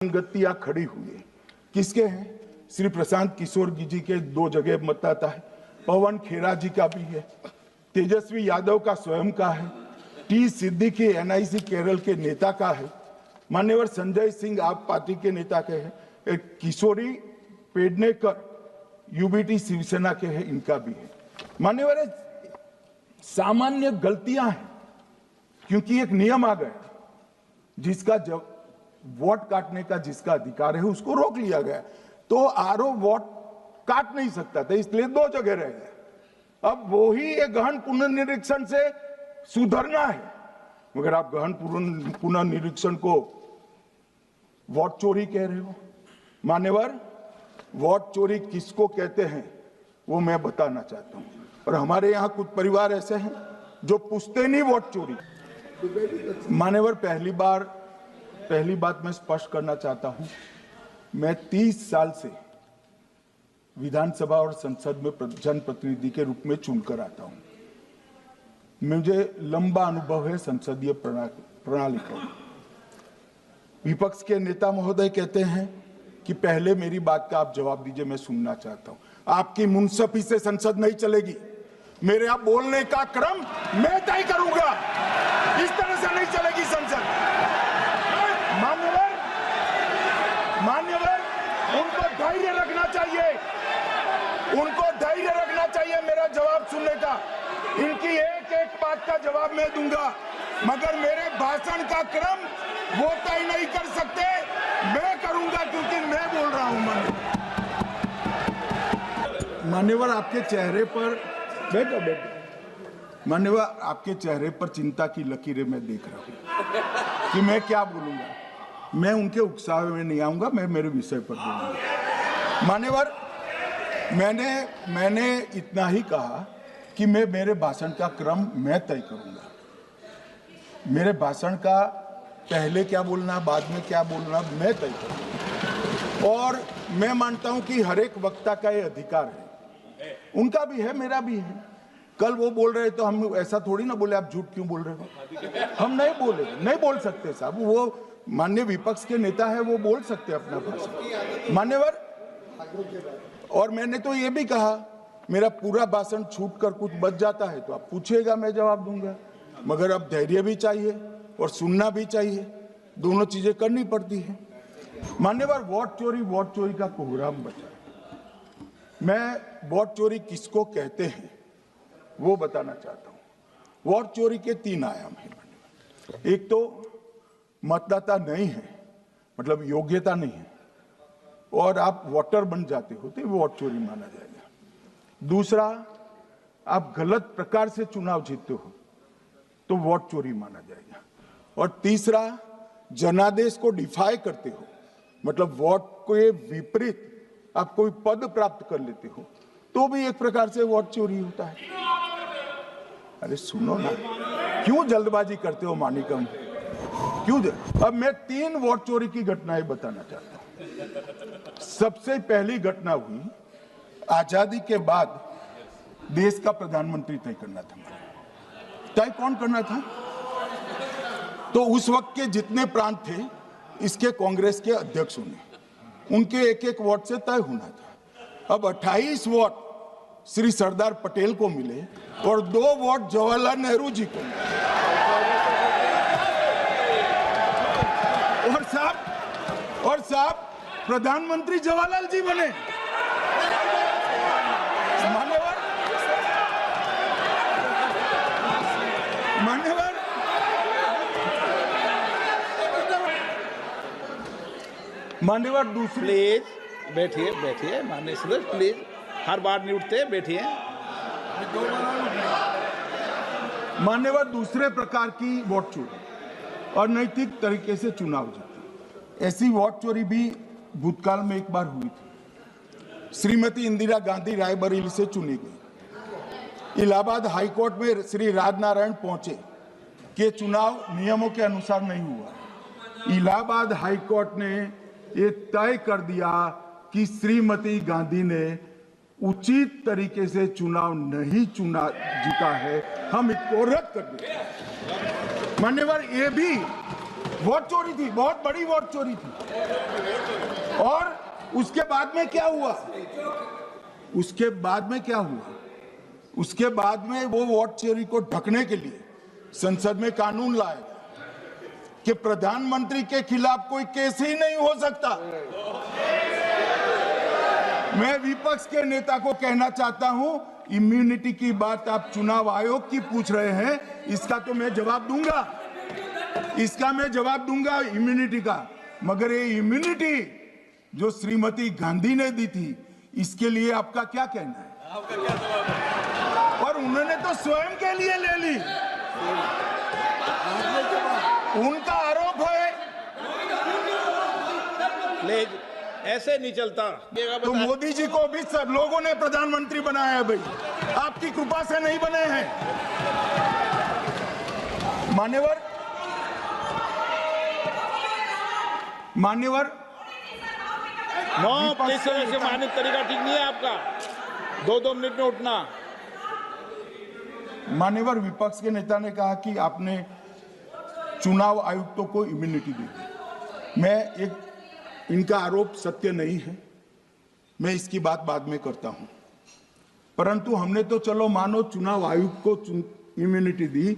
संगतियां खड़ी हुई है। किसके हैं? श्री प्रशांत किशोर जी के 2 जगह मतदाता है, पवन खेरा जी का भी है, तेजस्वी यादव का स्वयं का है, टी सिद्दीकी एनआईसी केरल के नेता का है, मान्यवर संजय सिंह आप पार्टी के नेता के हैं, एक किशोरी पेडनेकर यूबीटी शिवसेना के हैं, इनका भी है। मान्यवर सामान्य गलतियां हैं, क्योंकि एक नियम आ गया जिसका जब वोट काटने का जिसका अधिकार है उसको रोक लिया गया, तो आरओ वोट काट नहीं सकता था, इसलिए 2 जगह रह गए। अब वो ही एक गहन पुनर्निरीक्षण से सुधरना है, मगर आप गहन पुनर्निरीक्षण को वोट चोरी कह रहे हो। मान्यवर, वोट चोरी किसको कहते हैं वो मैं बताना चाहता हूं, और हमारे यहाँ कुछ परिवार ऐसे हैं जो पूछते नहीं वोट चोरी। मान्यवर, पहली बात मैं स्पष्ट करना चाहता हूं, मैं 30 साल से विधानसभा और संसद में जनप्रतिनिधि के रूप में चुनकर आता हूं। मुझे लंबा अनुभव है संसदीय प्रणाली का। विपक्ष के नेता महोदय कहते हैं कि पहले मेरी बात का आप जवाब दीजिए, मैं सुनना चाहता हूं। आपकी मुनसफी से संसद नहीं चलेगी, मेरे आप बोलने का क्रम मैं तय करूंगा, इस तरह से नहीं चलेगी संसद। मान्यवर, उनको धैर्य रखना चाहिए, मेरा जवाब सुनने का। इनकी एक एक बात का जवाब मैं दूंगा, मगर मेरे भाषण का क्रम वो तय नहीं कर सकते, मैं करूंगा, क्योंकि मैं बोल रहा हूं। मान्यवर, आपके चेहरे पर बैठो। मान्यवर, आपके चेहरे पर चिंता की लकीरें मैं देख रहा हूं कि मैं क्या बोलूंगा। मैं उनके उकसावे में नहीं आऊंगा, मैं मेरे विषय पर बोलूंगा। मान्यवर, मैंने इतना ही कहा कि मैं मेरे भाषण का क्रम मैं तय करूंगा। मेरे भाषण का पहले क्या बोलना, बाद में क्या बोलना, मैं तय करूंगा। और मैं मानता हूं कि हर एक वक्ता का ये अधिकार है, उनका भी है, मेरा भी है। कल वो बोल रहे तो हम ऐसा थोड़ी ना बोले आप झूठ क्यों बोल रहे हो, हम नहीं बोल सकते साहब। वो माननीय विपक्ष के नेता है, वो बोल सकते हैं अपना भाषण। मान्यवर, और मैंने तो ये भी कहा, मेरा पूरा भाषण छूट कर कुछ बच जाता है तो आप पूछिएगा, मैं जवाब दूंगा, मगर अब धैर्य भी चाहिए और सुनना भी चाहिए, दोनों चीजें करनी पड़ती है। मान्यवर, वोट चोरी का कोहराम बचा। मैं वोट चोरी किसको कहते हैं वो बताना चाहता हूं। वोट चोरी के 3 आयाम हैं। एक तो मतदाता नहीं है, मतलब योग्यता नहीं है, और आप वोटर बन जाते हो तो वोट चोरी माना जाएगा। दूसरा, आप गलत प्रकार से चुनाव जीतते हो तो वोट चोरी माना जाएगा। और तीसरा, जनादेश को डिफाई करते हो, मतलब वोट के विपरीत आप कोई पद प्राप्त कर लेते हो तो भी एक प्रकार से वोट चोरी होता है। अरे सुनो ना, क्यों जल्दबाजी करते हो मानिकम, क्यों? अब मैं 3 वोट चोरी की घटनाएं बताना चाहता हूं। सबसे पहली घटना हुई, आजादी के बाद देश का प्रधानमंत्री तय करना था। तय कौन करना था? तो उस वक्त के जितने प्रांत थे, इसके कांग्रेस के अध्यक्षों ने, उनके एक एक वोट से तय होना था। अब 28 वोट श्री सरदार पटेल को मिले और 2 वोट जवाहरलाल नेहरू जी को मिले। और साहब प्रधानमंत्री जवाहरलाल जी बने। मान्यवर दूसरी, प्लीज बैठिए माननीय सदस्य, प्लीज, हर बार नहीं उठते, बैठिए। मान्यवर, दूसरे प्रकार की वोट चोरी और नैतिक तरीके से चुनाव जीते, ऐसी वोट चोरी भी भूतकाल में एक बार हुई थी। श्रीमती इंदिरा गांधी रायबरेली से चुनी गई। इलाहाबाद हाईकोर्ट में श्री राजनारायण पहुंचे कि चुनाव नियमों के अनुसार नहीं हुआ। इलाहाबाद हाईकोर्ट ने ये तय कर दिया कि श्रीमती गांधी ने उचित तरीके से चुनाव नहीं जीता है, हम इसको रद्द कर दें। मान्यवर, ये भी वोट चोरी थी, बहुत बड़ी वोट चोरी थी। और उसके बाद में क्या हुआ? उसके बाद में क्या हुआ? उसके बाद में वो वोट चोरी को ढकने के लिए संसद में कानून लाया कि प्रधानमंत्री के खिलाफ कोई केस ही नहीं हो सकता। मैं विपक्ष के नेता को कहना चाहता हूं, इम्यूनिटी की बात आप चुनाव आयोग की पूछ रहे हैं, इसका तो मैं जवाब दूंगा, इसका मैं जवाब दूंगा इम्यूनिटी का। मगर ये इम्यूनिटी जो श्रीमती गांधी ने दी थी, इसके लिए आपका क्या कहना है? आपका क्या जवाब है? और उन्होंने तो स्वयं के लिए ले ली। उनका आरोप है, प्लीज ऐसे नहीं चलता। तो मोदी जी को भी सब लोगों ने प्रधानमंत्री बनाया है भाई, आपकी कृपा से नहीं बने हैं। मान्यवर नो प्लीज, ऐसे माननीय तरीका ठीक नहीं है आपका, 2-2 मिनट में उठना। मान्यवर विपक्ष के नेता ने कहा कि आपने चुनाव आयुक्तों को इम्यूनिटी दी। इनका आरोप सत्य नहीं है, मैं इसकी बात बाद में करता हूं। परंतु हमने तो चलो मानो चुनाव आयुक्त को इम्यूनिटी दी,